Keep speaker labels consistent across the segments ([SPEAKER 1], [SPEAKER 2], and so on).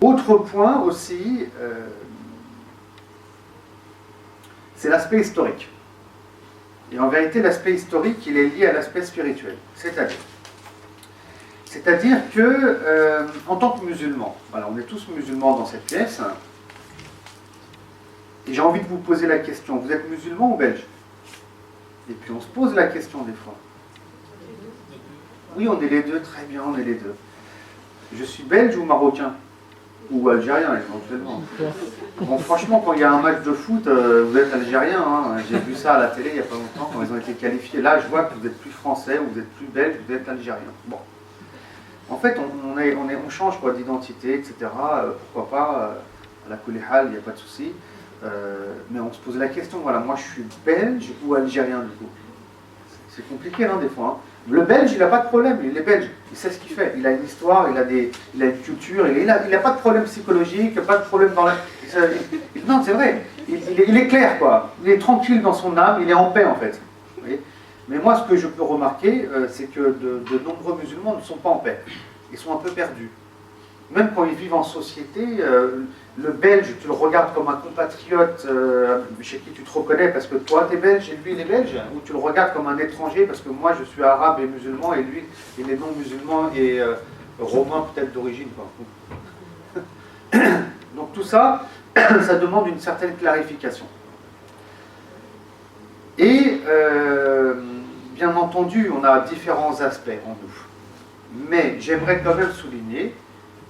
[SPEAKER 1] Autre point aussi, c'est l'aspect historique. Et en vérité, l'aspect historique, il est lié à l'aspect spirituel. C'est-à-dire que, en tant que musulman, voilà, on est tous musulmans dans cette pièce, et j'ai envie de vous poser la question, vous êtes musulman ou belge? Et puis on se pose la question des fois. Oui, on est les deux, très bien, on est les deux. Je suis belge ou marocain? Ou algérien éventuellement. Bon, franchement, quand il y a un match de foot, vous êtes algérien, hein. J'ai vu ça à la télé il n'y a pas longtemps, quand ils ont été qualifiés. Là, je vois que vous êtes plus français, vous êtes plus belge, vous êtes algérien. Bon. En fait, on change quoi, d'identité, etc. Pourquoi pas, à la Kulihal, il n'y a pas de souci. Mais on se pose la question, voilà, moi je suis belge ou algérien du coup? C'est compliqué, hein, des fois. Hein. Le belge, il n'a pas de problème, il est belge, il sait ce qu'il fait, il a une histoire, il a une culture, il n'a pas de problème psychologique, pas de problème dans la... Non, c'est vrai, il est clair, quoi. Il est tranquille dans son âme, il est en paix, en fait. Vous voyez. Mais moi, ce que je peux remarquer, c'est que de nombreux musulmans ne sont pas en paix. Ils sont un peu perdus. Même quand ils vivent en société, le belge, tu le regardes comme un compatriote chez qui tu te reconnais parce que toi tu es belge et lui il est belge, ou tu le regardes comme un étranger parce que moi je suis arabe et musulman et lui il est non musulman et romain peut-être d'origine. Donc tout ça, ça demande une certaine clarification. Et bien entendu, on a différents aspects en nous. Mais j'aimerais quand même souligner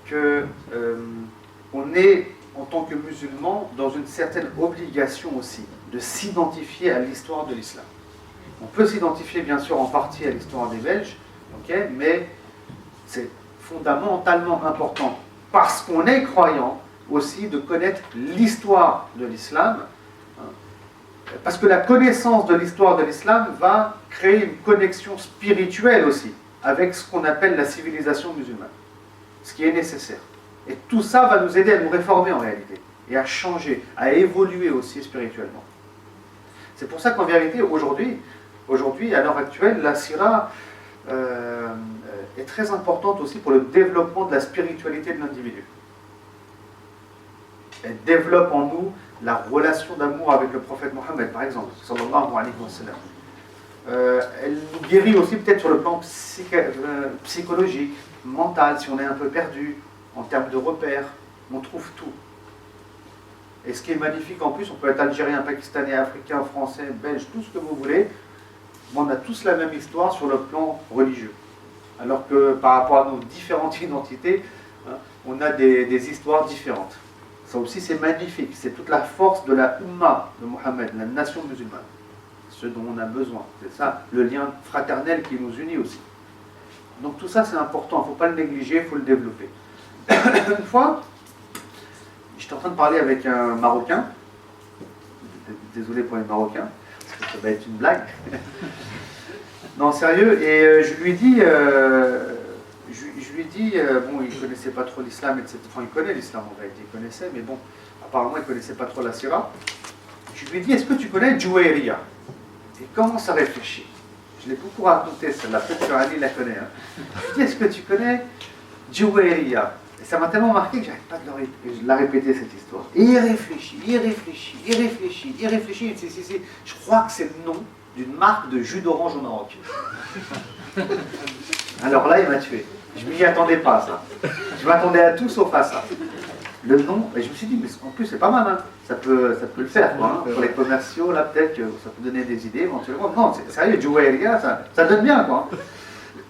[SPEAKER 1] qu'on est, en tant que musulman, dans une certaine obligation aussi de s'identifier à l'histoire de l'islam. On peut s'identifier bien sûr en partie à l'histoire des Belges, okay, mais c'est fondamentalement important, parce qu'on est croyant, aussi de connaître l'histoire de l'islam, parce que la connaissance de l'histoire de l'islam va créer une connexion spirituelle aussi, avec ce qu'on appelle la civilisation musulmane. Ce qui est nécessaire. Et tout ça va nous aider à nous réformer en réalité, et à changer, à évoluer aussi spirituellement. C'est pour ça qu'en vérité, aujourd'hui, à l'heure actuelle, la sira est très importante aussi pour le développement de la spiritualité de l'individu. Elle développe en nous la relation d'amour avec le prophète Mohammed, par exemple, sallallahu alayhi wa sallam. Elle nous guérit aussi peut-être sur le plan psychologique, mental, si on est un peu perdu, en termes de repères, on trouve tout. Et ce qui est magnifique en plus, on peut être algérien, pakistanais, africain, français, belge, tout ce que vous voulez, mais on a tous la même histoire sur le plan religieux. Alors que par rapport à nos différentes identités, hein, on a des histoires différentes. Ça aussi c'est magnifique, c'est toute la force de la Ummah de Mohammed, la nation musulmane. Ce dont on a besoin, c'est ça, le lien fraternel qui nous unit aussi. Donc tout ça c'est important, il ne faut pas le négliger, il faut le développer. Une fois, j'étais en train de parler avec un Marocain, désolé pour les Marocains, parce que ça va être une blague. Non, sérieux, et je lui ai dit, bon, il ne connaissait pas trop l'islam, etc. Enfin, il connaît l'islam en réalité, il connaissait, mais bon, apparemment il ne connaissait pas trop la sira. Je lui ai dit, est-ce que tu connais Jouayriya? Et il commence à réfléchir. Je l'ai beaucoup raconté, celle-là, peut-être que Ali la connaît. Hein. Je lui ai dit, est-ce que tu connais Jouayriya? Et ça m'a tellement marqué que j'arrête pas de la répéter cette histoire. Et il réfléchit. Je crois que c'est le nom d'une marque de jus d'orange au Maroc. Alors là, il m'a tué. Je ne m'y attendais pas à ça. Je m'attendais à tout sauf à ça. Le nom, et je me suis dit, mais en plus c'est pas mal, hein. Ça peut le faire, quoi, hein. Pour les commerciaux, là peut-être que ça peut donner des idées éventuellement. Non, c'est sérieux, Jouayriya, ça donne bien, quoi.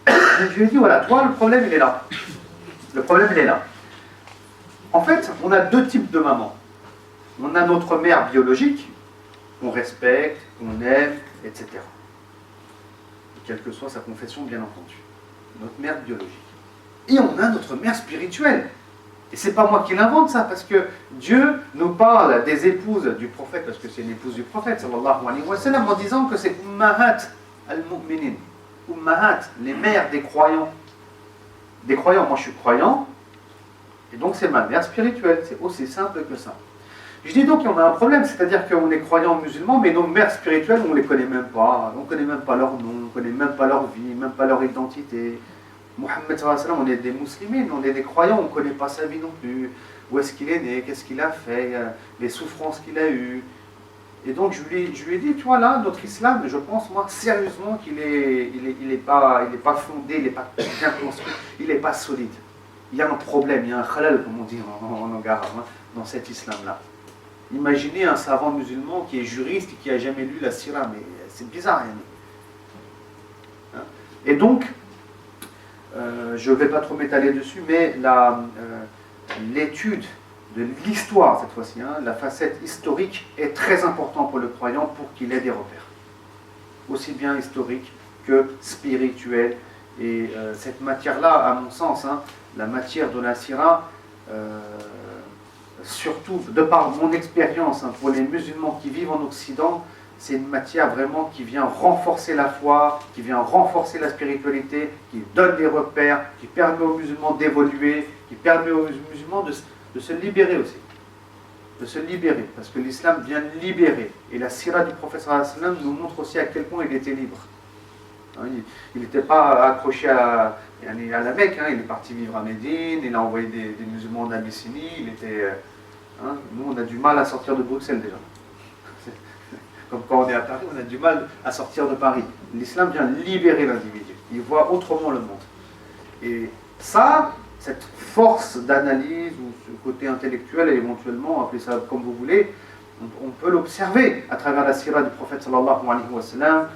[SPEAKER 1] Je lui ai dit, voilà, toi le problème il est là. Le problème il est là. En fait, on a deux types de mamans. On a notre mère biologique, qu'on respecte, qu'on aime, etc. Et quelle que soit sa confession, bien entendu. Notre mère biologique. Et on a notre mère spirituelle. Et c'est pas moi qui l'invente ça, parce que Dieu nous parle des épouses du prophète, parce que c'est une épouse du prophète, sallallahu alayhi wa sallam, en disant que c'est Ummahat al-Mu'minin. Ummahat, les mères des croyants. Des croyants, moi je suis croyant, et donc c'est ma mère spirituelle, c'est aussi simple que ça. Je dis donc qu'on a un problème, c'est-à-dire qu'on est croyants musulmans, mais nos mères spirituelles, on ne les connaît même pas. On ne connaît même pas leur nom, on ne connaît même pas leur vie, même pas leur identité. Mohammed sallallahu alayhi wa sallam, on est des musulmans, on est des croyants, on ne connaît pas sa vie non plus. Où est-ce qu'il est né, qu'est-ce qu'il a fait, les souffrances qu'il a eues. Et donc je lui ai dit, tu vois là, notre islam, je pense moi sérieusement qu'il est pas fondé, il n'est pas bien construit, il n'est pas solide. Il y a un problème, il y a un khalal, comme on dit en arabe, dans cet islam-là. Imaginez un savant musulman qui est juriste et qui n'a jamais lu la sira, mais c'est bizarre. Hein. Et donc, je ne vais pas trop m'étaler dessus, mais l'étude de l'histoire cette fois-ci, hein, la facette historique est très importante pour le croyant pour qu'il ait des repères. Aussi bien historique que spirituel. Et cette matière-là, à mon sens, hein, la matière de la sira, surtout de par mon expérience, hein, pour les musulmans qui vivent en Occident, c'est une matière vraiment qui vient renforcer la foi, qui vient renforcer la spiritualité, qui donne des repères, qui permet aux musulmans d'évoluer, qui permet aux musulmans de se libérer aussi. De se libérer, parce que l'islam vient libérer. Et la sira du prophète sallallahu alayhi wa sallam nous montre aussi à quel point il était libre. Hein, il n'était pas accroché à la Mecque, hein, il est parti vivre à Médine, il a envoyé des musulmans en Abyssinie, il était... Hein, nous on a du mal à sortir de Bruxelles déjà. Comme quand on est à Paris, on a du mal à sortir de Paris. L'islam vient libérer l'individu. Il voit autrement le monde. Et ça, cette force d'analyse ou ce côté intellectuel, éventuellement, appelez ça comme vous voulez, on peut l'observer à travers la sira du prophète sallallahu alayhi wa sallam.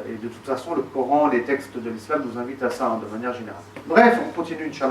[SPEAKER 1] Et de toute façon, le Coran, les textes de l'islam nous invitent à ça, hein, de manière générale. Bref, on continue, Inch'Allah.